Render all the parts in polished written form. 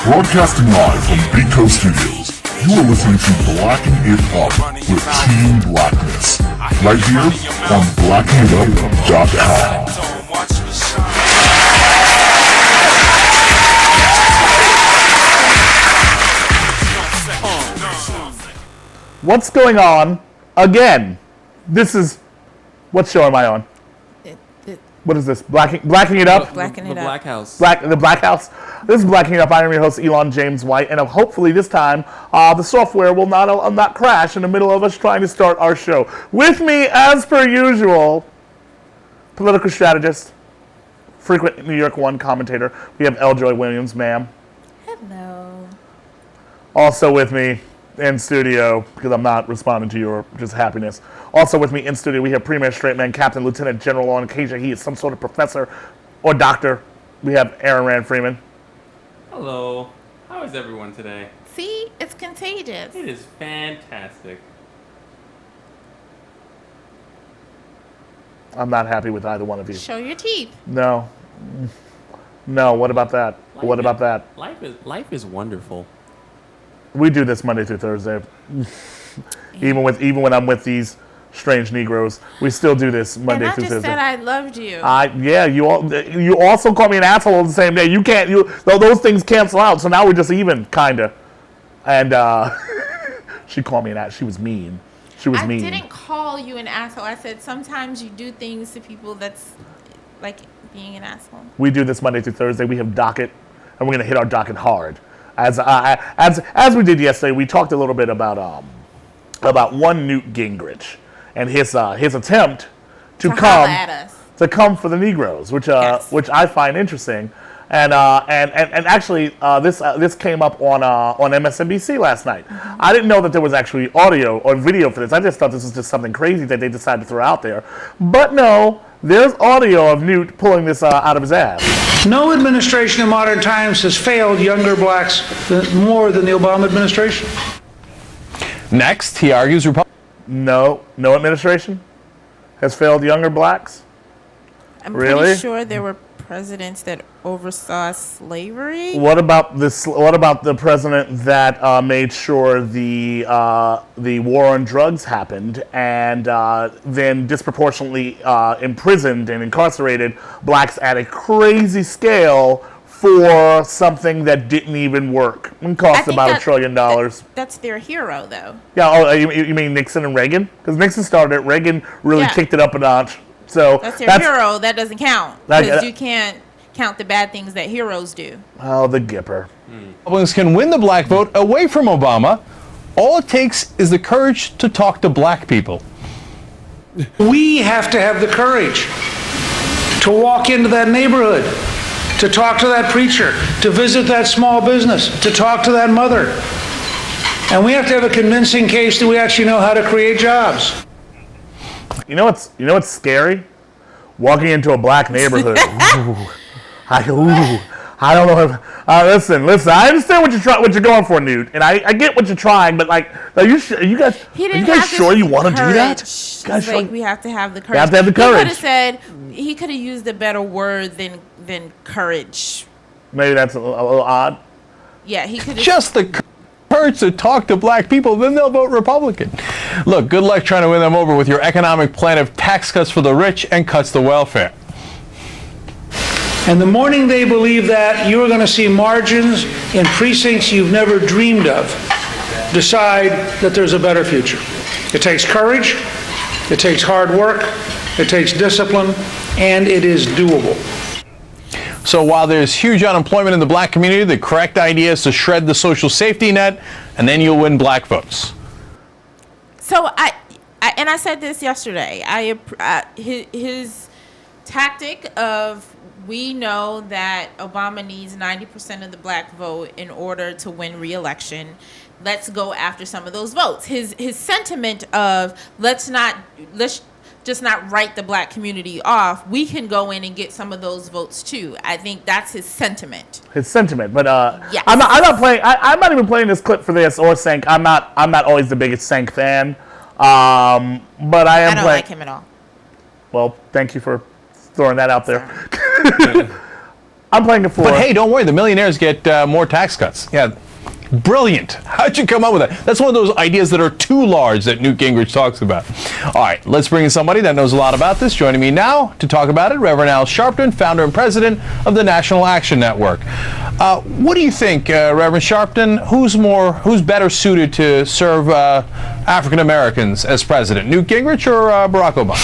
Broadcasting live from Big Coast Studios, you are listening to Blacking It Up with Team Blackness, right here on blackingitup.com. What's going on again? This is, what show am I on? What is this? Blacking It Up? Blacking It Up. Black House. The Black House. This is Blacking It Up. I am your host, Elon James White, and hopefully this time the software will not crash in the middle of us trying to start our show. With me, as per usual, political strategist, frequent New York One commentator. We have L.Joy Willams, ma'am. Hello. Also with me in studio, because I'm not responding to your just happiness. Also with me in studio, we have Premier Straight Man, Captain, Lieutenant General on occasion. He is some sort of professor or doctor. We have Aaron Rand Freeman. Hello. How is everyone today? See, it's contagious. It is fantastic. I'm not happy with either one of you. Show your teeth. No. What about that? What about that? Life is wonderful. We do this Monday through Thursday. even when I'm with these strange Negroes, we still do this Monday through Thursday. And I just said I loved you. Yeah, you also call me an asshole on the same day. You can't. Those things cancel out. So now we're just even, kinda. And she called me an asshole. She was mean. I didn't call you an asshole. I said sometimes you do things to people that's like being an asshole. We do this Monday through Thursday. We have docket, and we're gonna hit our docket hard. As we did yesterday, we talked a little bit about one Newt Gingrich and his attempt to come for the Negroes, which I find interesting, and actually this came up on MSNBC last night. Mm-hmm. I didn't know that there was actually audio or video for this. I just thought this was just something crazy that they decided to throw out there, but no. There's audio of Newt pulling this out of his ass. No administration in modern times has failed younger blacks more than the Obama administration. Next, he argues No administration has failed younger blacks. I'm really? Pretty sure there were presidents that oversaw slavery. What about this? What about the president that made sure the war on drugs happened and then disproportionately imprisoned and incarcerated blacks at a crazy scale for something that didn't even work and cost about $1 trillion? That's their hero, though. Yeah. Oh, you mean Nixon and Reagan? Because Nixon started it. Reagan really kicked it up a notch. So that's your hero. That doesn't count because you can't count the bad things that heroes do. Oh, the Gipper. Republicans can win the black vote away from Obama. All it takes is the courage to talk to black people. We have to have the courage to walk into that neighborhood, to talk to that preacher, to visit that small business, to talk to that mother. And we have to have a convincing case that we actually know how to create jobs. You know what's scary? Walking into a black neighborhood. I don't know. Listen. I understand what you're going for, Newt, and I get what you're trying. But like, are you guys sure you want to do that? We have to have the courage. You have to have the courage. He could have used a better word than courage. Maybe that's a little odd. Yeah, he could have just the courage to talk to black people, then they'll vote Republican. Look, good luck trying to win them over with your economic plan of tax cuts for the rich and cuts to welfare. And the morning they believe that, you are going to see margins in precincts you've never dreamed of decide that there's a better future. It takes courage, it takes hard work, it takes discipline, and it is doable. So while there's huge unemployment in the black community, the correct idea is to shred the social safety net, and then you'll win black votes. So I said this yesterday. His tactic of, we know that Obama needs 90% of the black vote in order to win re-election. Let's go after some of those votes. His sentiment of let's just not write the black community off. We can go in and get some of those votes too. I think that's his sentiment. But yes. I'm not playing. I'm not even playing this clip for this or Sank. I'm not always the biggest Sank fan. But I am. I don't like him at all. Well, thank you for throwing that out there. I'm playing it for. But hey, don't worry. The millionaires get more tax cuts. Yeah. Brilliant. How'd you come up with that? That's one of those ideas that are too large that Newt Gingrich talks about. All right, let's bring in somebody that knows a lot about this. Joining me now to talk about it, Reverend Al Sharpton, founder and president of the National Action Network. What do you think, Reverend Sharpton? Who's better suited to serve African Americans as president, Newt Gingrich or Barack Obama?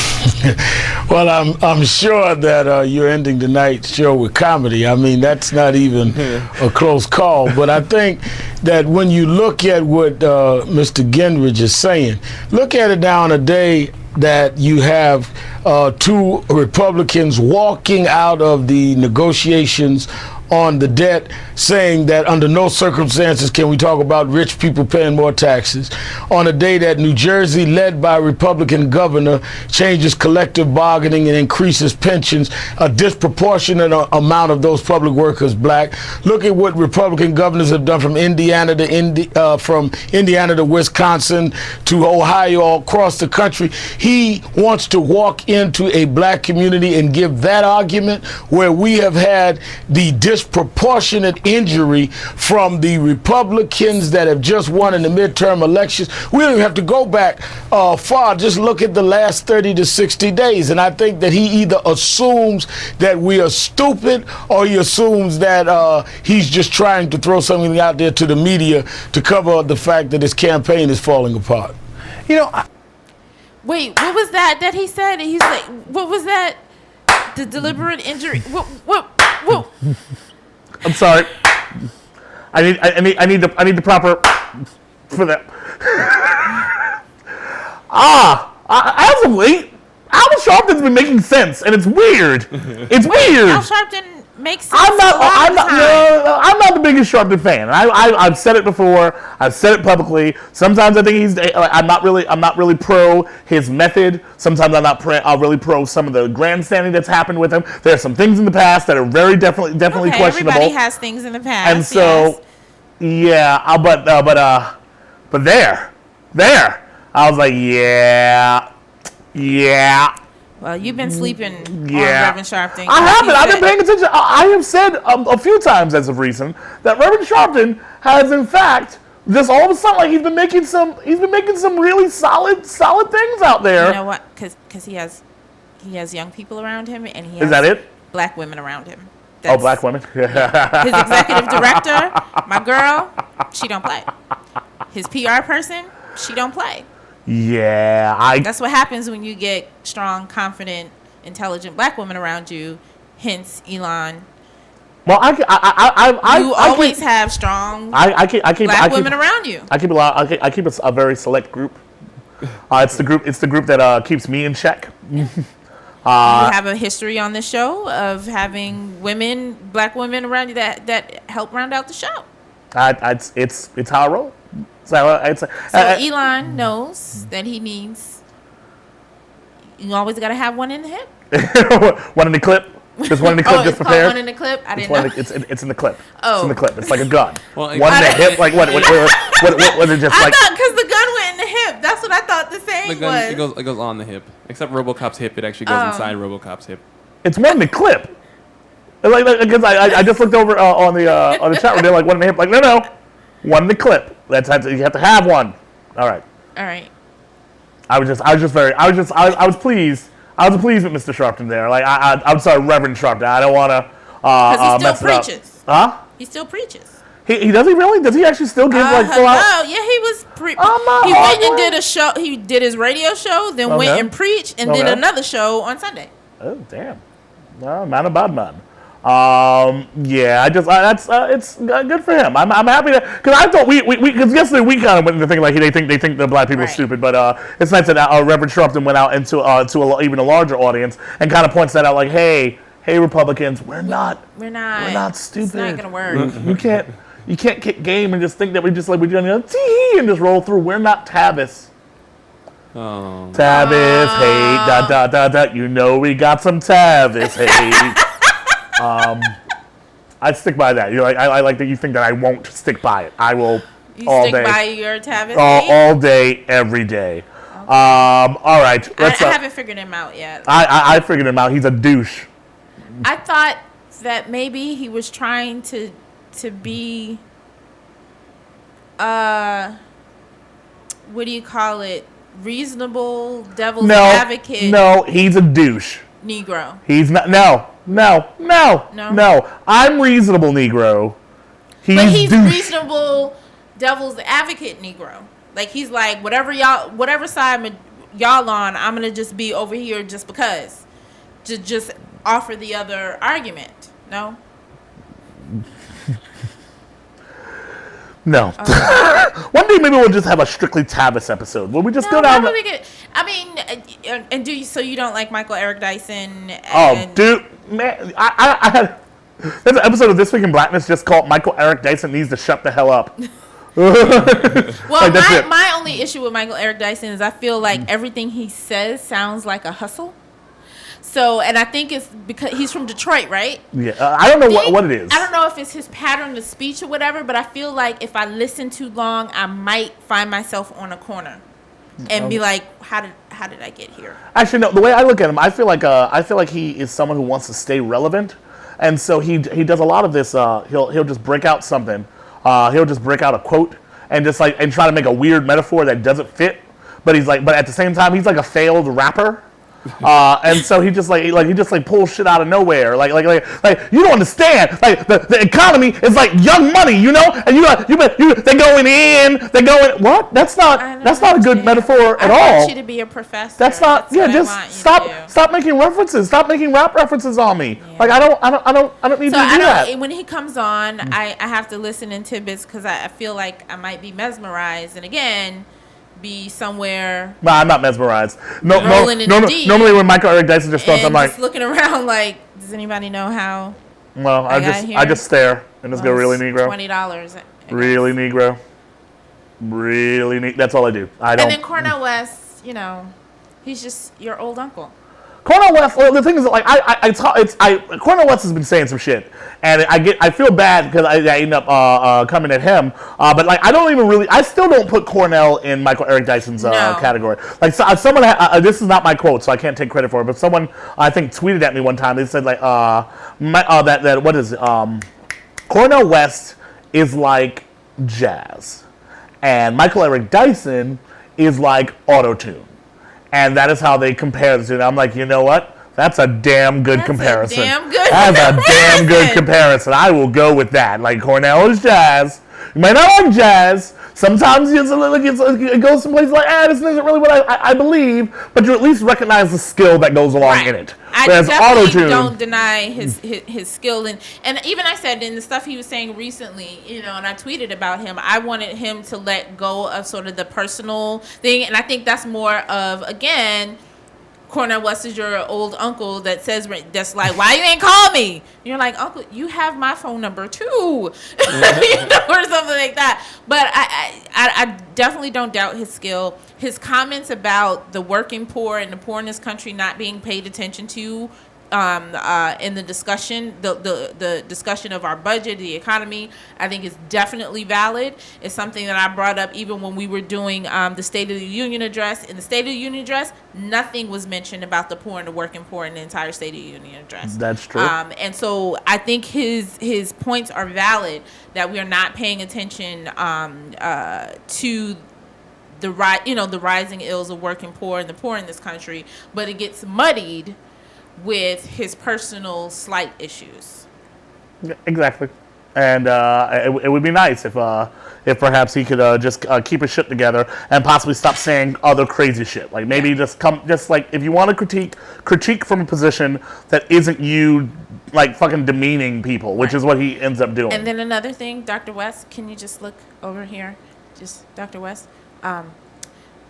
Well, I'm sure that you're ending tonight's show with comedy. I mean, that's not even a close call. But I think that when you look at what Mr. Gingrich is saying, look at it now on a day that you have two Republicans walking out of the negotiations on the debt, saying that under no circumstances can we talk about rich people paying more taxes, on a day that New Jersey, led by a Republican governor, changes collective bargaining and increases pensions, a disproportionate amount of those public workers black. Look at what Republican governors have done from Indiana to Wisconsin to Ohio, all across the country. He wants to walk into a black community and give that argument where we have had the disproportionate injury from the Republicans that have just won in the midterm elections. We don't even have to go back far. Just look at the last 30 to 60 days. And I think that he either assumes that we are stupid or he assumes that he's just trying to throw something out there to the media to cover up the fact that his campaign is falling apart. You know, Wait, what was that he said? He's like, what was that? The deliberate injury. What? I'm sorry. I need the proper for that. As of late, Al Sharpton's been making sense, and it's weird. It's weird. Al Sharpton makes sense. I'm not the biggest Sharpton fan. I've said it before. I've said it publicly. Sometimes I think I'm not really pro his method. Sometimes I'm not really pro some of the grandstanding that's happened with him. There are some things in the past that are very definitely questionable. Everybody has things in the past. And so, yeah, but there, I was like, yeah. Well, you've been sleeping on Yeah. Reverend Sharpton. I haven't. I've been paying attention. I have said a few times as of recent that Reverend Sharpton has, in fact, just all of a sudden, like he's been making some really solid things out there. You know what? Because he has young people around him, and he has Is that it? black women around him. Black women. His executive director, my girl, she don't play. His PR person, she don't play. Yeah, That's what happens when you get strong, confident, intelligent black women around you. Hence, Elon. Well, I always have strong black women around you. I keep a very select group. It's the group that keeps me in check. You have a history on this show of having black women around you that help round out the show. It's how I roll. So Elon knows that he needs. You always got to have one in the hip. One in the clip. Just one in the clip. Just prepared. One in the clip. I didn't know. It's in the clip. Oh. It's in the clip. It's like a gun. Well, one in the hip. Like what? What was it? Just I like. thought because the gun went in the hip. That's what I thought the saying The gun, was. it goes on the hip. Except RoboCop's hip, it actually goes inside RoboCop's hip. It's one in the clip. Like because I just looked over on the chat room. They're like one in the hip. Like no, one in the clip. You have to have one. All right. I was pleased. I was pleased with Mr. Sharpton there. Like I'm sorry, Reverend Sharpton. I don't want to Because he still preaches. Huh? He still preaches. He does he really? Does he actually still give like full out? Oh yeah, he was. He went and did a show. He did his radio show, then went and preached, and did another show on Sunday. Oh damn! No, man, a bad man. Yeah, it's good for him. I'm happy because I thought because yesterday we kind of went into thinking like they think the black people are stupid, but it's nice that Reverend Sharpton went out into even a larger audience and kind of points that out like, hey Republicans, we're not stupid. It's not gonna work. You can't kick game and just think that we're doing tee and just roll through. We're not Tavis. Oh. Tavis hate, ... You know we got some Tavis hate. I'd stick by that. I like that you think that I won't stick by it. I will all day. You stick by your Tavis hate? All day, every day. Okay. All right. I haven't figured him out yet. I figured him out. He's a douche. I thought that maybe he was trying to be what do you call it? Reasonable devil's advocate. No, he's a douche. Negro. He's not. No. I'm reasonable, Negro. But he's reasonable devil's advocate, Negro. Like he's like whatever side y'all on, I'm gonna just be over here just because, to just offer the other argument. No. No. One day maybe we'll just have a strictly Tavis episode. Will we just go down? I mean, and do you? So you don't like Michael Eric Dyson? Dude, man, I had there's an episode of This Week in Blackness just called "Michael Eric Dyson Needs to Shut the Hell Up." Well, my only issue with Michael Eric Dyson is I feel like everything he says sounds like a hustle. So, and I think it's because he's from Detroit, right? Yeah, I don't know what it is. I don't know if it's his pattern of speech or whatever, but I feel like if I listen too long, I might find myself on a corner and be like, "How did I get here?" Actually, no. The way I look at him, I feel like he is someone who wants to stay relevant, and so he does a lot of this. He'll just break out something. He'll just break out a quote and just and try to make a weird metaphor that doesn't fit. But at the same time, he's like a failed rapper. And so he just pulls shit out of nowhere. Like you don't understand. Like the economy is like young money, you know. And they're going in. What? That's not a good metaphor at all. I want you to be a professor. That's not. Just stop making references. Stop making rap references on me. Yeah. Like I don't need to do that. When he comes on, I have to listen in tidbits because I feel like I might be mesmerized. And again, be somewhere. No, I'm not mesmerized. Normally when Michael Eric Dyson just starts, I'm like just looking around like, does anybody know how? Well, I just stare and just go, really, Negro? $20. Really, Negro? Really, that's all I do. And then Cornel West, he's just your old uncle. Cornel West. Well, the thing is, Cornel West has been saying some shit, and I feel bad because I end up coming at him. But I still don't put Cornel in Michael Eric Dyson's category. Like someone, this is not my quote, so I can't take credit for it. But someone I think tweeted at me one time. They said Cornel West is like jazz, and Michael Eric Dyson is like auto-tune. And that is how they compare the two. I'm like, you know what? That's a damn good comparison. That's a damn good comparison. I will go with that. Like, Cornel is jazz. You might not like jazz. Sometimes it goes someplace like, this isn't really what I believe. But you at least recognize the skill that goes along in it. I definitely don't deny his skill. And even I said in the stuff he was saying recently, and I tweeted about him, I wanted him to let go of sort of the personal thing. And I think that's more of, again, Cornel West is your old uncle that's like, why you ain't call me? And you're like, uncle, you have my phone number too, or something like that. But I definitely don't doubt his skill. His comments about the working poor and the poor in this country not being paid attention to in the discussion, the discussion of our budget, the economy, I think is definitely valid. It's something that I brought up even when we were doing the State of the Union address. In the State of the Union address, nothing was mentioned about the poor and the working poor in the entire State of the Union address. That's true. And so I think his points are valid that we are not paying attention to the rising ills of working poor and the poor in this country, but it gets muddied with his personal slight issues. Exactly. And it would be nice if perhaps he could just keep his shit together and possibly stop saying other crazy shit. Like maybe just if you want to critique from a position that isn't you like fucking demeaning people, which is what he ends up doing. And then another thing, Dr. West, can you just look over here? Just Dr. West,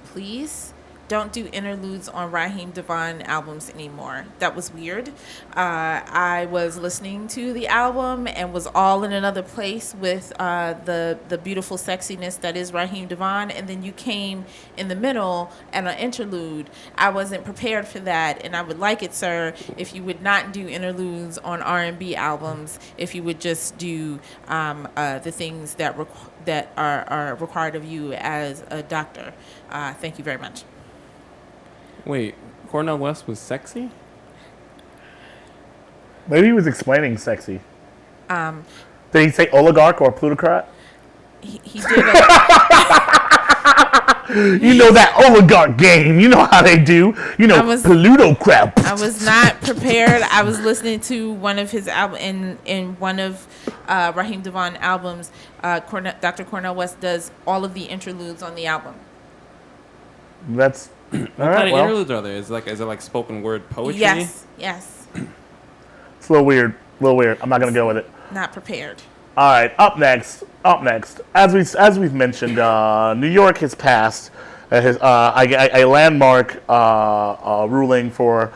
please. Don't do interludes on Raheem DeVaughn albums anymore. That was weird. I was listening to the album and was all in another place with the beautiful sexiness that is Raheem DeVaughn, and then you came in the middle and an interlude. I wasn't prepared for that, and I would like it, sir, if you would not do interludes on R&B albums, if you would just do the things that are required of you as a doctor. Thank you very much. Wait, Cornel West was sexy? Maybe he was explaining sexy. Did he say oligarch or plutocrat? He did. You know that oligarch game. You know how they do. You know, plutocrat. I was not prepared. I was listening to one of his album in one of Raheem Devon albums. Dr. Cornel West does all of the interludes on the album. That's What kind of interludes are there? Is it like spoken word poetry? Yes. It's a little weird. I'm not gonna go with it. Not prepared. All right, up next. As we've mentioned, New York has passed a landmark ruling for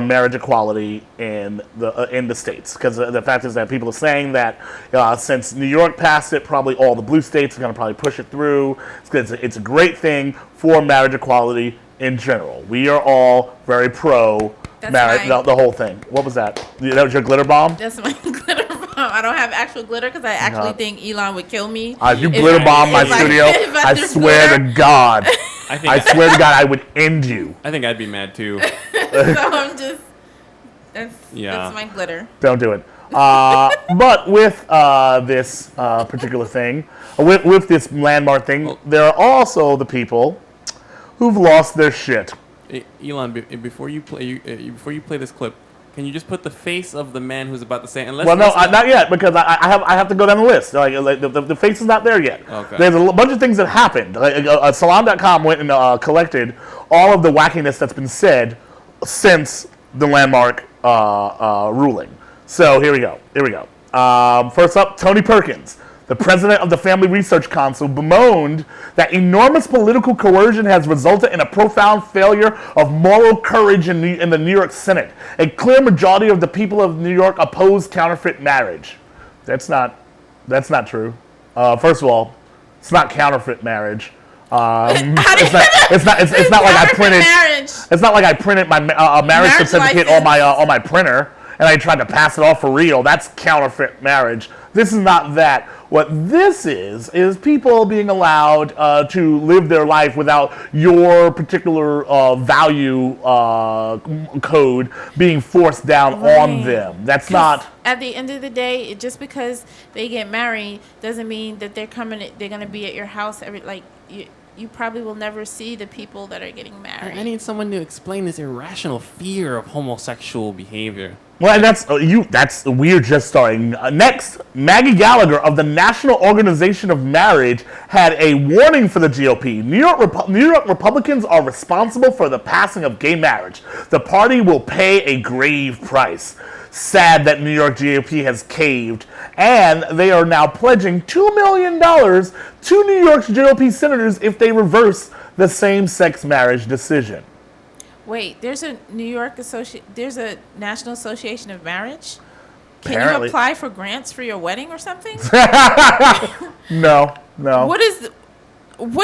marriage equality in the states. Because the fact is that people are saying that since New York passed it, probably all the blue states are going to probably push it through. It's a great thing for marriage equality in general. We are all very pro marriage, the whole thing. What was that? That was your glitter bomb? That's my glitter bomb. I don't have actual glitter because I actually think Elon would kill me. If you glitter bomb my studio, I swear to God. I swear to God, I would end you. I think I'd be mad too. So I'm just, that's my glitter. Don't do it. But with this particular thing, with this landmark thing, there are also the people who've lost their shit. Elon, before you play this clip, can you just put the face of the man who's about to say? Not yet, because I have to go down the list. Like the face is not there yet. Okay. There's a bunch of things that happened. Salon.com went and collected all of the wackiness that's been said since the landmark ruling. So here we go. First up, Tony Perkins, the president of the Family Research Council, bemoaned that enormous political coercion has resulted in a profound failure of moral courage in the New York Senate. A clear majority of the people of New York oppose counterfeit marriage. That's not true. First of all, it's not counterfeit marriage. It's not like I printed my marriage certificate on my printer and I tried to pass it off for real. That's counterfeit marriage. This is not that. What this is people being allowed to live their life without your particular value code being forced down on them. That's not. At the end of the day, just because they get married doesn't mean that they're going to be at your house you probably will never see the people that are getting married. I need someone to explain this irrational fear of homosexual behavior. Well, that's we're just starting. Next, Maggie Gallagher of the National Organization of Marriage had a warning for the GOP. New York Republicans are responsible for the passing of gay marriage. The party will pay a grave price. Sad that New York GOP has caved, and they are now pledging $2 million to New York's GOP senators if they reverse the same-sex marriage decision. Wait, there's a there's a National Association of Marriage? Can Apparently. you apply for grants for your wedding or something? No. What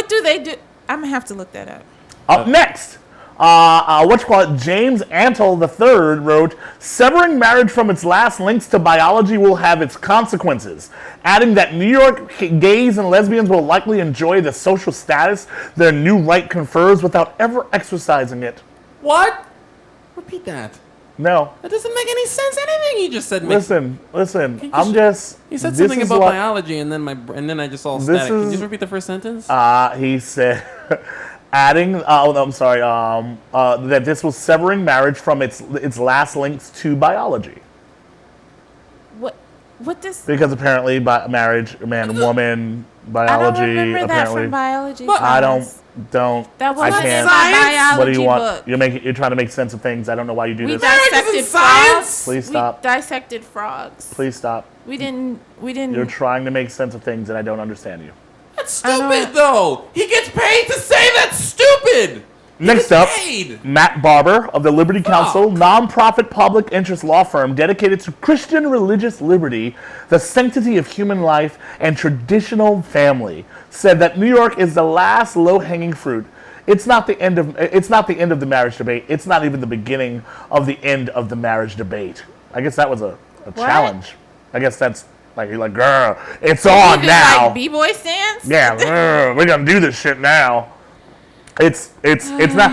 do they do? I'm gonna have to look that up. Up next, James Antle III wrote, severing marriage from its last links to biology will have its consequences, adding that New York gays and lesbians will likely enjoy the social status their new right confers without ever exercising it. What? Repeat that. No. That doesn't make any sense. Anything you just said. Listen. You said something about biology, and then I just saw static. Can you just repeat the first sentence? He said, adding. I'm sorry. That this was severing marriage from its last links to biology. What this? Because apparently, marriage, man, woman, biology. I don't remember apparently, that from biology. I don't. That I was can't. in my biology What do you want? book. You're trying to make sense of things. I don't know why you do We this. dissected frogs. Please stop. We dissected frogs. Please stop. We didn't. You're trying to make sense of things, and I don't understand you. That's stupid, though. He gets paid to say that's stupid. Next up, Matt Barber of the Liberty Council, nonprofit public interest law firm dedicated to Christian religious liberty, the sanctity of human life, and traditional family, said that New York is the last low-hanging fruit. It's not the end of the marriage debate. It's not even the beginning of the end of the marriage debate. I guess that was a challenge. I guess that's like you're like, girl, it's on now. Like b-boy stance? Yeah, we're gonna do this shit now. It's not.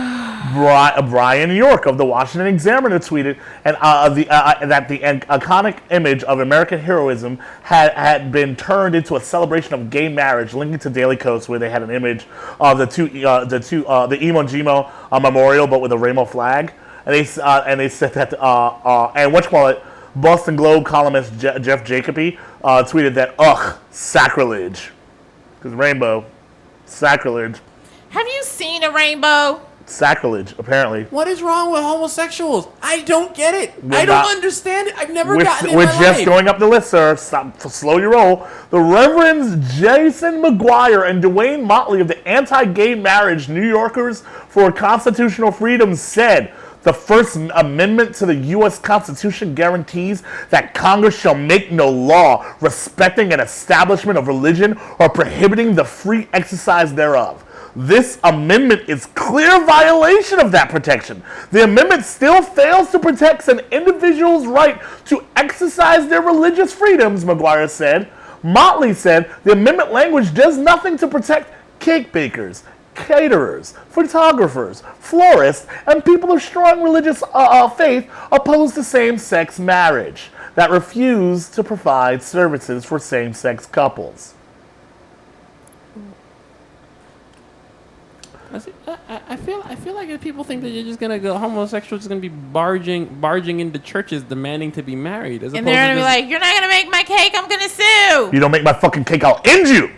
Brian York of the Washington Examiner tweeted that the iconic image of American heroism had been turned into a celebration of gay marriage, linking to Daily Kos, where they had an image of the Iwo Jima memorial, but with a rainbow flag, and they said that and Boston Globe columnist Jeff Jacoby tweeted that sacrilege, because rainbow, sacrilege. Have you seen a rainbow? Sacrilege, apparently. What is wrong with homosexuals? I don't get it. I don't understand it. I've never gotten it. We're just going up the list, sir. Slow your roll. The Reverends Jason McGuire and Dwayne Motley of the Anti-Gay Marriage New Yorkers for Constitutional Freedom said the First Amendment to the U.S. Constitution guarantees that Congress shall make no law respecting an establishment of religion or prohibiting the free exercise thereof. This amendment is clear violation of that protection. The amendment still fails to protect an individual's right to exercise their religious freedoms, McGuire said. Motley said the amendment language does nothing to protect cake bakers, caterers, photographers, florists, and people of strong religious faith opposed to same-sex marriage that refuse to provide services for same-sex couples. I feel like if people think that you're just gonna go homosexuals is gonna be barging into churches demanding to be married, and they're gonna be like, "You're not gonna make my cake. I'm gonna sue." You don't make my fucking cake, I'll end you.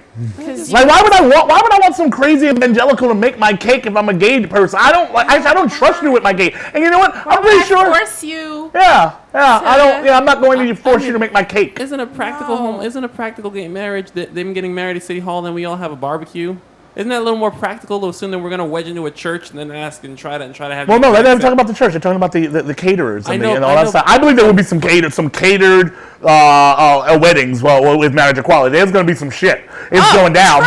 Like, why would I want some crazy evangelical to make my cake if I'm a gay person? I don't trust you with my cake. And you know what? I'm pretty sure. Force you. Yeah. I'm not going to force you to make my cake. Isn't a practical gay marriage that them getting married at City Hall, then we all have a barbecue? Isn't that a little more practical to assume that we're going to wedge into a church and then ask and try to have? Well, no, they're not talking about the church. They're talking about the caterers and all that stuff. I believe there will be some catered weddings. Well, with marriage equality, there's going to be some shit. It's going down,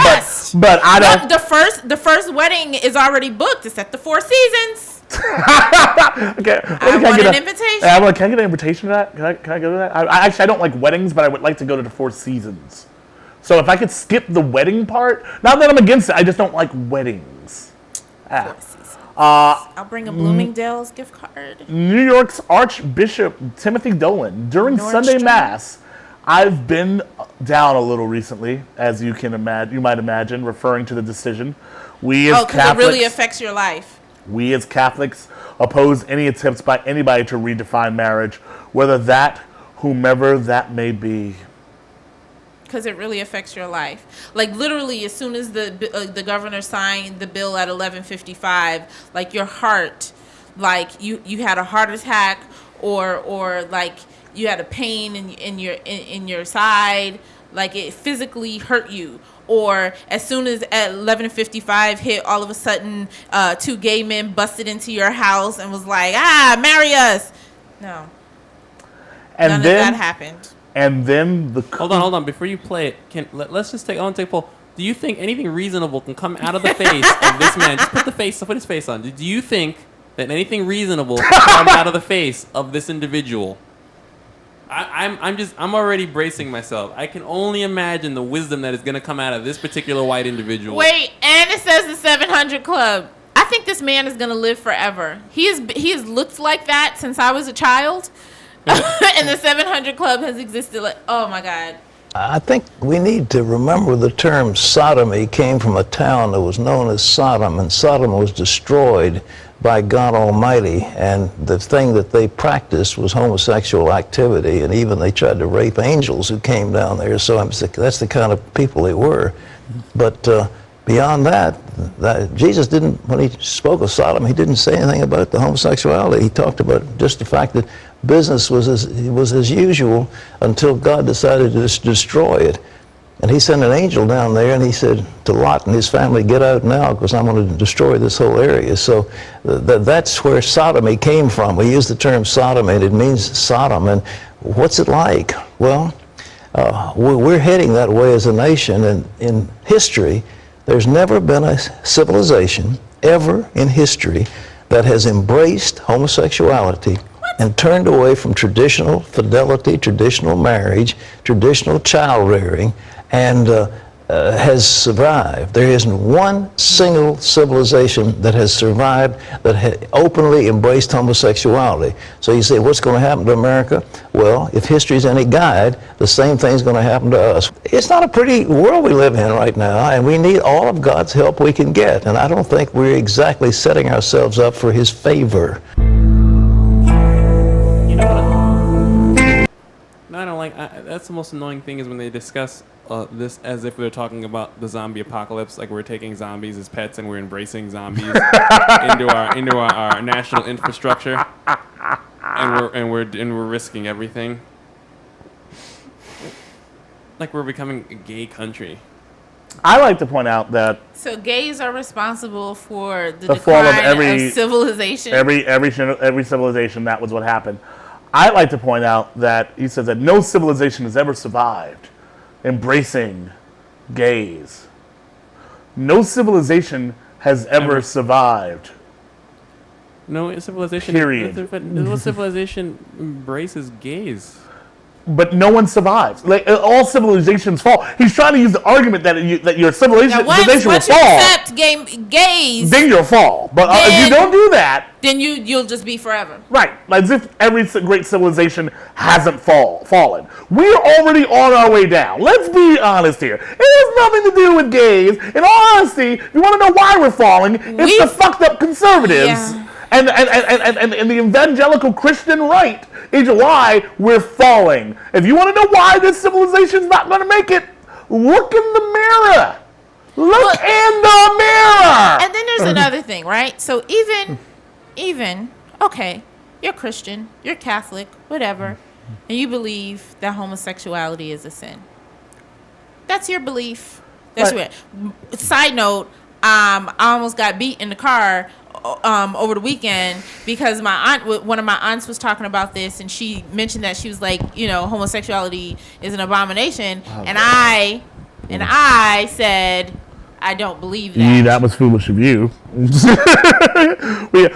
but I don't. The first wedding is already booked. It's at the Four Seasons. Okay. I want an invitation. Can I get an invitation to that? Can I go to that? I don't like weddings, but I would like to go to the Four Seasons. So if I could skip the wedding part, not that I'm against it, I just don't like weddings. I'll bring a Bloomingdale's gift card. New York's Archbishop Timothy Dolan, during Sunday Mass, I've been down a little recently, as you might imagine, referring to the decision. Because it really affects your life. We as Catholics oppose any attempts by anybody to redefine marriage, whomever that may be. Because it really affects your life. Like, literally, as soon as the governor signed the bill at 11:55, like, your heart, like, you had a heart attack, or like you had a pain in your side, like it physically hurt you. Or as soon as at 11:55 hit, all of a sudden, 2 gay men busted into your house and was like, marry us. No. And None of that happened. And then hold on. Before you play it, let's just take. I want to take a poll. Do you think anything reasonable can come out of the face of this man? Just put his face on. Do you think that anything reasonable can come out of the face of this individual? I'm already bracing myself. I can only imagine the wisdom that is going to come out of this particular white individual. Wait, and it says the 700 Club. I think this man is going to live forever. He has looked like that since I was a child. And the 700 Club has existed like, oh my God. I think we need to remember the term sodomy came from a town that was known as Sodom, and Sodom was destroyed by God Almighty, and the thing that they practiced was homosexual activity, and even they tried to rape angels who came down there, so that's the kind of people they were. But beyond that, Jesus didn't, when he spoke of Sodom, he didn't say anything about the homosexuality. He talked about just the fact that business was as usual until God decided to destroy it. And he sent an angel down there, and he said to Lot and his family, get out now, because I'm going to destroy this whole area. So that's where sodomy came from. We use the term sodomy, and it means Sodom. And what's it like? Well, we're heading that way as a nation, and in history, there's never been a civilization ever in history that has embraced homosexuality and turned away from traditional fidelity, traditional marriage, traditional child rearing, and has survived. There isn't one single civilization that has survived that openly embraced homosexuality. So you say, what's going to happen to America? Well, if history is any guide, the same thing's going to happen to us. It's not a pretty world we live in right now, and we need all of God's help we can get. And I don't think we're exactly setting ourselves up for his favor. You know what? No, I don't like. That's the most annoying thing is when they discuss this as if we were talking about the zombie apocalypse, like we're taking zombies as pets and we're embracing zombies into our national infrastructure, and we're risking everything. Like we're becoming a gay country. I like to point out that So gays are responsible for the fall of decline of civilization. every civilization, that was what happened. I like to point out that he says that no civilization has ever survived embracing gays. No civilization has ever survived. No civilization. Period. No civilization embraces gays. But no one survives. Like all civilizations fall. He's trying to use the argument that your civilization Now, once will you fall. accept gays, Then you'll fall. But if you don't do that, then you'll just be forever. right, like as if every great civilization hasn't fallen. We're already on our way down. Let's be honest here. It has nothing to do with gays. In all honesty, you want to know why we're falling? It's the fucked up conservatives. Yeah. And the evangelical Christian right is why we're falling. If you want to know why this civilization's not going to make it, look in the mirror. Look in the mirror. And then there's another thing, right? So even okay, you're Christian, you're Catholic, whatever, and you believe that homosexuality is a sin. That's your belief. That's Right. your side note. I almost got beat in the car over the weekend because one of my aunts was talking about this, and she mentioned that she was like, homosexuality is an abomination, and I said, I don't believe that. Yeah, that was foolish of you.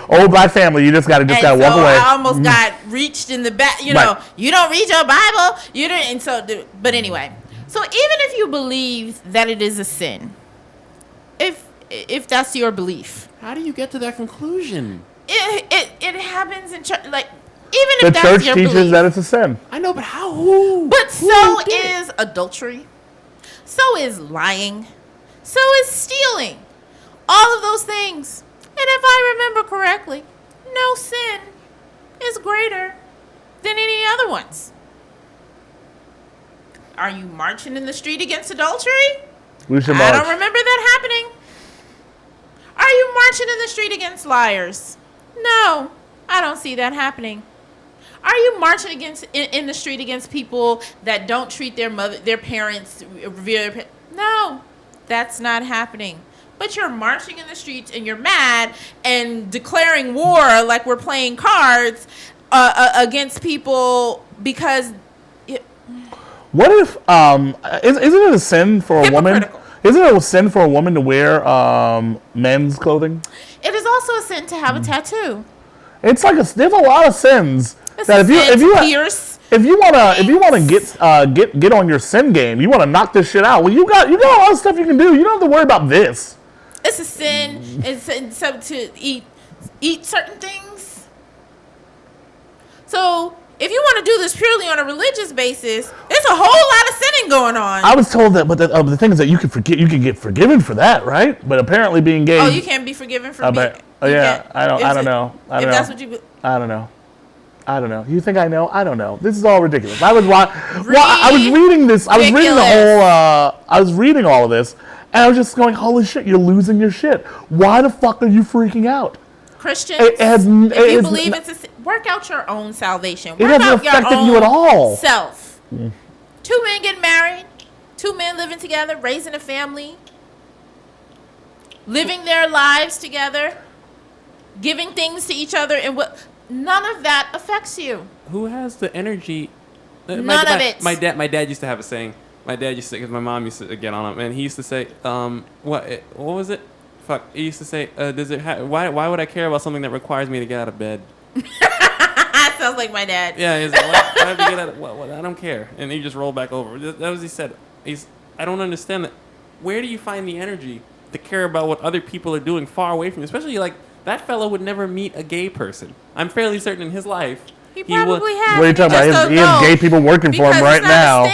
Old black family, you just gotta walk away. I almost got reached in the back. Right. You don't read your Bible. You don't. And so, but anyway. So even if you believe that it is a sin, if that's your belief, How do you get to that conclusion? it happens in church. Like even The if that's church your teaches belief, that it's a sin. I know, but how? Who? but so is adultery. So is lying. So is stealing. All of those things. And if I remember correctly, no sin is greater than any other ones. Are you marching in the street against adultery? We should I march. don't remember that happening. Are you marching in the street against liars? No, I don't see that happening. Are you marching in the street against people that don't treat their parents, revere their No, that's not happening. But you're marching in the streets and you're mad and declaring war like we're playing cards against people because. What if isn't it a sin for a woman? Hypocritical. Isn't it a sin for a woman to wear men's clothing? It is also a sin to have a tattoo. It's like there's a lot of sins It's that a sin to pierce. if you wanna get on your sin game, you wanna knock this shit out. Well, you got a lot of stuff you can do. You don't have to worry about this. It's a sin. It's to eat certain things. So if you want to do this purely on a religious basis, there's a whole lot of sinning going on. I was told that, but the thing is that you can get forgiven for that, right? But apparently being gay. Oh, you can't be forgiven for being. Yeah, I don't know. If that's what you. I don't know. You think I know? I don't know. This is all ridiculous. I was reading this. I was reading the whole. I was reading all of this, and I was just going, "Holy shit! You're losing your shit. Why the fuck are you freaking out?" Christians, if you believe it's work out your own salvation. It Work hasn't out your affected own you at all. Self. 2 men getting married, 2 men living together, raising a family, living their lives together, giving things to each other, and none of that affects you. Who has the energy? None of it. My dad used to have a saying. My dad used to, because my mom used to get on him, and he used to say, what was it? Fuck. He used to say, why would I care about something that requires me to get out of bed? That sounds like my dad. Yeah, he's like, why have to get out of, I don't care. And he just rolled back over. That was what he said. I don't understand that. where do you find the energy to care about what other people are doing far away from you? Especially like that fellow would never meet a gay person. I'm fairly certain in his life. He probably has. What are you talking about? He has gay people working for him right now.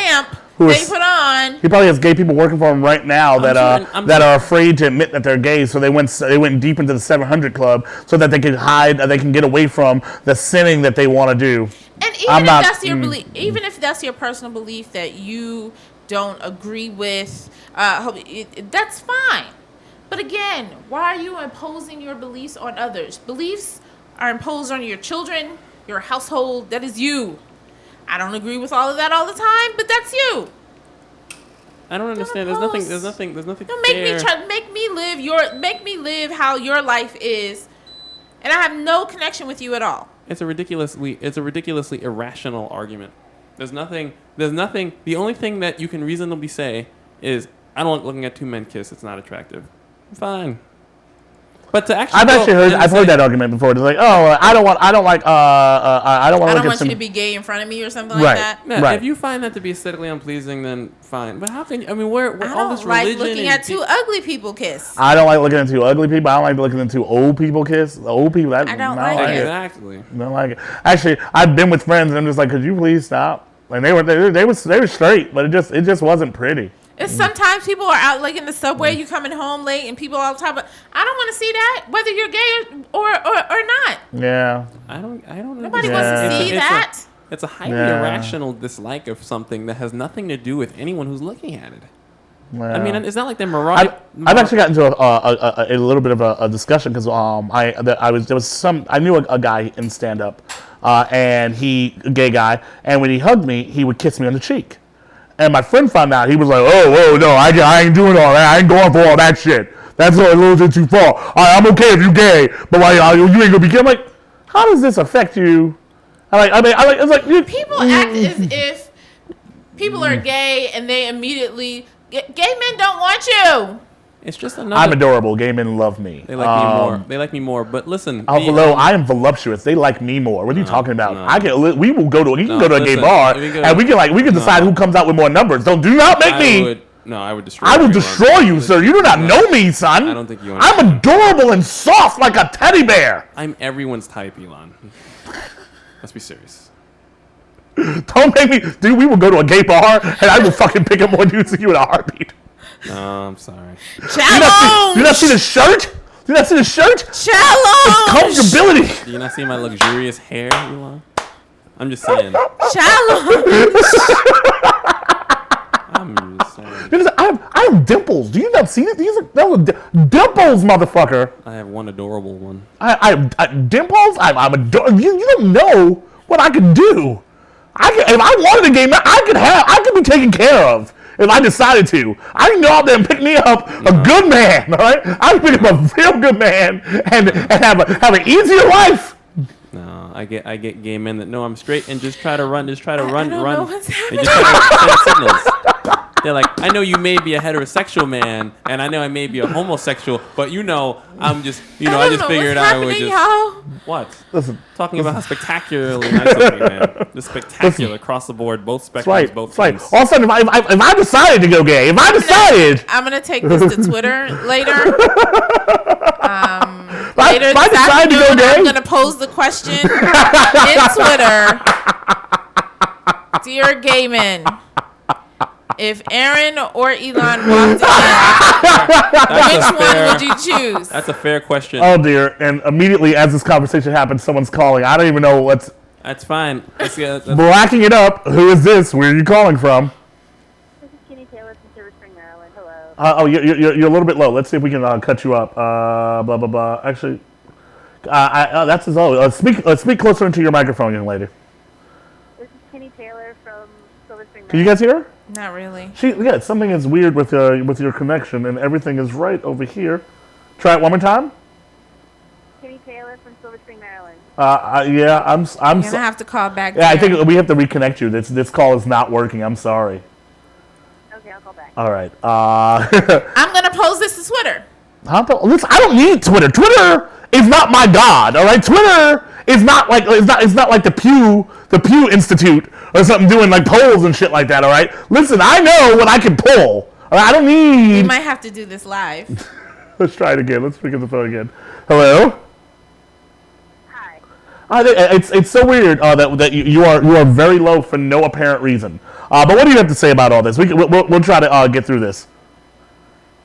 They put on. He probably has gay people working for him right now that are afraid to admit that they're gay, so they went deep into the 700 club so that they can hide, they can get away from the sinning that they want to do. And even if that's your belief, even if that's your personal belief that you don't agree with, that's fine. But again, why are you imposing your beliefs on others? Beliefs are imposed on your children, your household. That is you. I don't agree with all of that all the time, but that's you. I don't understand. There's nothing. Don't fair. make me live how your life is, and I have no connection with you at all. It's a ridiculously irrational argument. There's nothing. The only thing that you can reasonably say is, I don't like looking at two men kiss. It's not attractive. Fine. But to actually, I've heard that argument before. It's like, oh, I don't want you to be gay in front of me or something like that. Yeah, right. If you find that to be aesthetically unpleasing, then fine. But how can you? I mean, we're all this like religion looking at two ugly people kiss. I don't like looking at two ugly people. I don't like looking at two old people kiss. The old people. I don't like it. Exactly. I don't like it. Actually, I've been with friends and I'm just like, could you please stop? And they were straight, but it just wasn't pretty. It's sometimes people are out like in the subway, you coming home late, and people all the time. But I don't want to see that, whether you're gay or not. Yeah. I don't. Nobody wants to see that. It's a highly irrational dislike of something that has nothing to do with anyone who's looking at it. Well, I mean, it's not like they're marauding. I've actually gotten into a little bit of a discussion because I knew a guy in stand up, and a gay guy, and when he hugged me, he would kiss me on the cheek. And my friend found out. He was like, oh, no, I ain't doing all that. I ain't going for all that shit. That's a little bit too far. I'm okay if you're gay, but like, you ain't gonna be gay. I'm like, how does this affect you? It's like people act as if people are gay and they immediately gay men don't want you. It's just another. I'm adorable. Gay men love me. They like me more. They like me more. But listen. Although I am voluptuous, they like me more. What are you talking about? No. We will go to. You can go to a gay bar, and we can decide who comes out with more numbers. Do not make me. I would destroy. I will destroy you, sir. You do not know me, son. I don't think you. I'm adorable and soft like a teddy bear. I'm everyone's type, Elon. Let's be serious. Don't make me, dude. We will go to a gay bar, and I will fucking pick up more dudes than you in a heartbeat. No, I'm sorry. Challenge! Do you not see the shirt? Do you not see the shirt? Challenge! It's comfortability. Do you not see my luxurious hair, Elon? I'm just saying. Challenge! I'm just saying. I have dimples. Do you not see it? Those are dimples, motherfucker. I have one adorable one. I dimples. I'm adorable. You don't know what I can do. If I wanted a gay man, I could be taken care of. If I decided to, I can go out there and pick me up a good man, all right? I can pick up a real good man and have an easier life. No, I get gay men that know I'm straight and just try to run. I don't know what's happening. They just try to send signals. They're like, I know you may be a heterosexual man, and I know I may be a homosexual, but I'm just, I just figured I would just. Y'all. What? Listen. Talking about how spectacularly nice of me, man. Just spectacular across the board, both spectrums, both teams. All of a sudden, if I decided to go gay, I'm gonna take this to Twitter later. Later this afternoon, I'm gonna pose the question in Twitter. Dear gay men, if Aaron or Elon walked in, which one would you choose? That's a fair question. Oh dear! And immediately as this conversation happens, someone's calling. I don't even know what's. That's fine. Blacking it up. Who is this? Where are you calling from? This is Kenny Taylor from Silver Spring, Maryland. Hello. You're a little bit low. Let's see if we can cut you up. Blah blah blah. Actually, that's as always. Speak closer into your microphone, young lady. This is Kenny Taylor from Silver Spring, Maryland. Can you guys hear her? Not really. Something is weird with your connection, and everything is right over here. Try it one more time. Kenny Taylor from Silver Spring, Maryland. Yeah, I'm You're gonna have to call back. Yeah, I think we have to reconnect you. This call is not working. I'm sorry. Okay, I'll call back. All right. I'm gonna post this to Twitter. Listen, I don't need Twitter. Twitter is not my god. All right, Twitter is not like the Pew Institute or something doing like polls and shit like that. All right. Listen, I know what I can pull. All right, I don't We need. might have to do this live. Let's try it again. Let's pick up the phone again. Hello. Hi. It's so weird that you are very low for no apparent reason. But what do you have to say about all this? We'll try to get through this.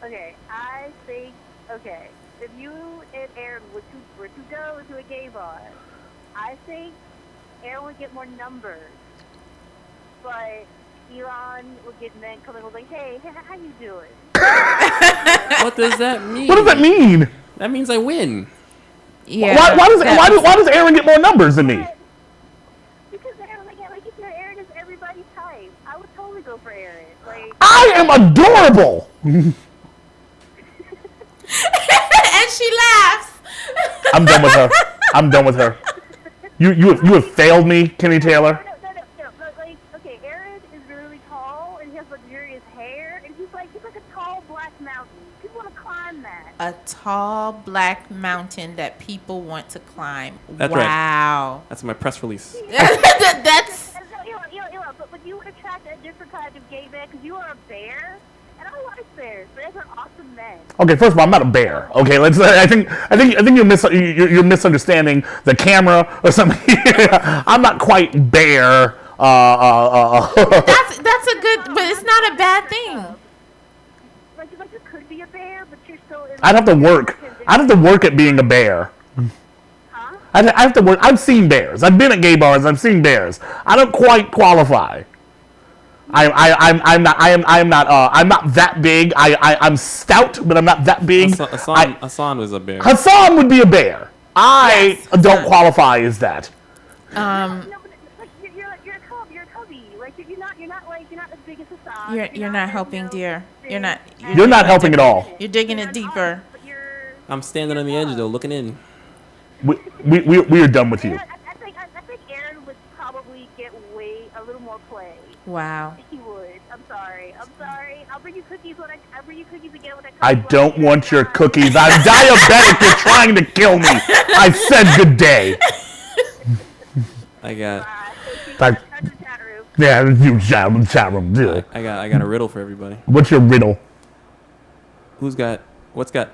Okay, I think, if you and Aaron were to go to a gay bar, I think Aaron would get more numbers. But Elon would get men coming and like, hey, how you doing? What does that mean? What does that mean? That means I win. Yeah. Why does Aaron get more numbers than me? Because Aaron, if your Aaron is everybody's type, I would totally go for Aaron. Like, I am adorable. And she laughs. I'm done with her. I'm done with her. You have failed me, Kenny Taylor. No. Like, okay, Aaron is really tall and he has luxurious hair, and he's like a tall black mountain. People want to climb that. A tall black mountain that people want to climb. That's right. Wow. That's my press release. That's. But you would attract a different kind of gay man because you are a bear, and I like bears. Bears are awesome men. Okay, first of all, I'm not a bear. Okay, I think you're misunderstanding the camera or something. I'm not quite bear. That's a good, but it's not a bad thing. Like you could be a bear, but you're still in. I'd have to work. I'd have to work at being a bear. Huh? I have to work. I've seen bears. I've been at gay bars. I've seen bears. I don't quite qualify. I'm not that big. I'm stout, but I'm not that big. Hassan was a bear. Hassan would be a bear. I Yes, don't qualify as that. No, but like you're a cubby. Like you're not as big as Hassan. You're not helping, dear. You're not. You're not helping at all. You're digging it deeper. But you're. I'm standing on the edge though, looking in. We are done with you. I think Aaron would probably get a little more play. Wow. He would. I'm sorry. I'll bring you cookies again when I come. I don't want your cookies. I'm diabetic. You're trying to kill me. I said good day. I got Yeah, you chat room. I got a riddle for everybody. What's your riddle? What's got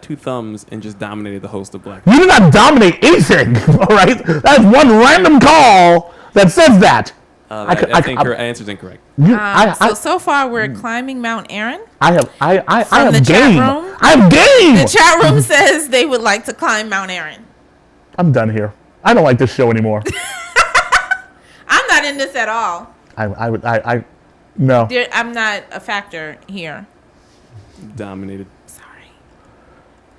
two thumbs and just dominated the host of Black? You did not dominate anything. All right, that's one random call that says that. I think your answer's incorrect. So far we're climbing Mount Aaron. I have the chat game. room? I have game. The chat room says they would like to climb Mount Aaron. I'm done here. I don't like this show anymore. I'm not in this at all. No. I'm not a factor here. Dominated. Sorry.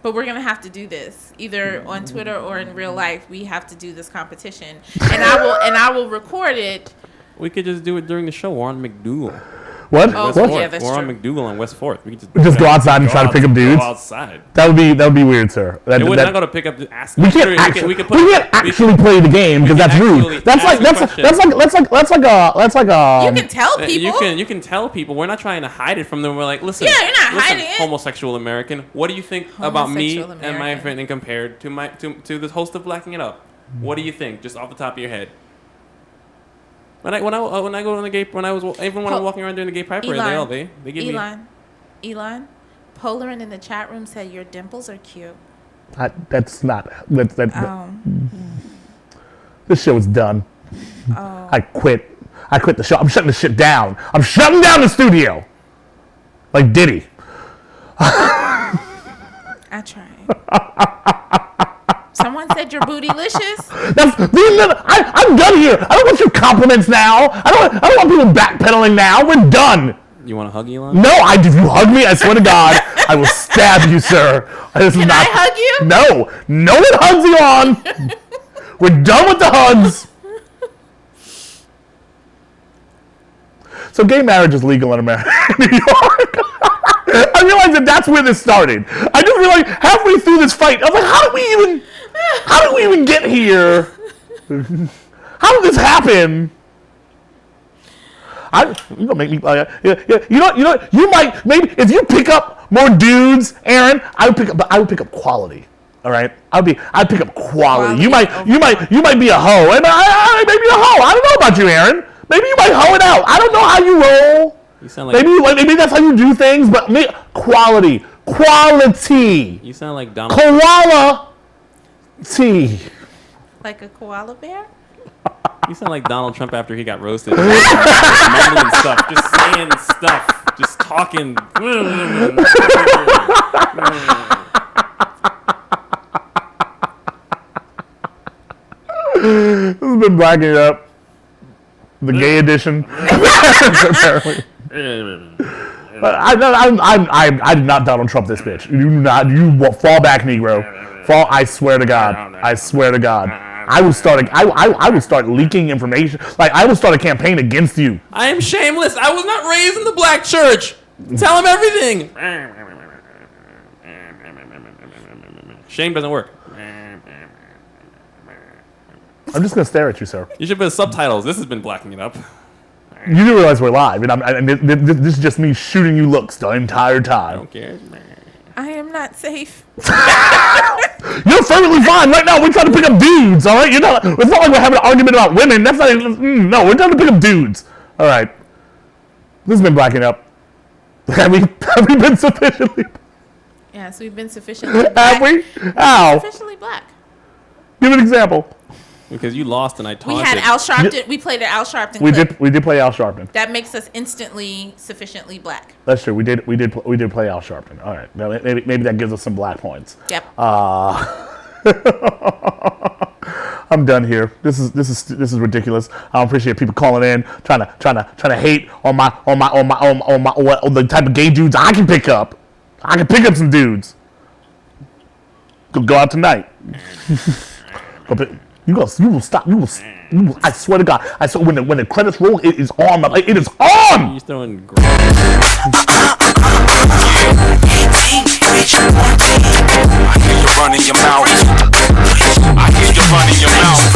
But we're gonna have to do this either on Twitter or in real life. We have to do this competition, and I will record it. We could just do it during the show. We're on McDougal. What? Oh, What? yeah, that's We're on true. McDougal on West 4th. We can Just go outside and try to pick up dudes? Go outside. That would be weird, sir. We're not going to pick up the ask. We can't actually play the game because that's rude. That's like You can tell people. You can tell people. We're not trying to hide it from them. We're like, listen. Yeah, you're not hiding it. Homosexual American. What do you think about me Homosexual and my American. friend and compared to the host of Blacking It Up? What do you think? Just off the top of your head. When I go on the gay, when I'm walking around during the gay pride parade, they give me. Elon, Polarin in the chat room said your dimples are cute. That's not. That's Oh. This show is done. Oh. I quit the show. I'm shutting the shit down. I'm shutting down the studio. Like Diddy. I tried. Someone said you're bootylicious. I'm done here. I don't want your compliments now. I don't want people backpedaling now. We're done. You want to hug Elon? No, if you hug me, I swear to God, I will stab you, sir. Can I hug you? No. No one hugs Elon. We're done with the hugs. So gay marriage is legal in America, New York. I realized that's where this started. I just realized halfway through this fight, I was like, how did we even get here? How did this happen? You gonna make me? You might maybe if you pick up more dudes, Aaron. I would pick up quality. All right, I'd pick up quality. You might be a hoe, and I may be a hoe. I don't know about you, Aaron. Maybe you might hoe it out. I don't know how you roll. sound like maybe that's how you do things, but quality. You sound like Donald. Koala tea. Like a koala bear? You sound like Donald Trump after he got roasted. Mumbling stuff, just saying stuff, just talking. This has been blacking it up. The gay edition. Apparently. But I did not Donald Trump this bitch. You fall back, Negro. Fall. I swear to God. I swear to God. I will start leaking information. Like, I will start a campaign against you. I am shameless. I was not raised in the black church. Tell him everything. Shame doesn't work. I'm just gonna stare at you, sir. You should put subtitles. This has been blacking it up. You do realize we're live, and this is just me shooting you looks the entire time. I don't care. I am not safe. You're perfectly fine. Right now, we're trying to pick up dudes, all right? It's not like we're having an argument about women. That's not no, we're trying to pick up dudes. All right. This has been blacking up. Have we been sufficiently... Yes, we've been sufficiently black. Have we? How? Sufficiently black. Give an example. Because you lost and I taunted. We had Al Sharpton. We played an Al Sharpton clip. We did play Al Sharpton. That makes us instantly sufficiently black. That's true. We did play Al Sharpton. All right. Now, maybe that gives us some black points. Yep. I'm done here. This is ridiculous. I don't appreciate people calling in trying to hate on the type of gay dudes I can pick up. I can pick up some dudes. Go out tonight. You will stop. I swear to God. I swear when the credits roll, it is on. It is on. You're throwing. I hear you running your mouth. I hear you running your mouth.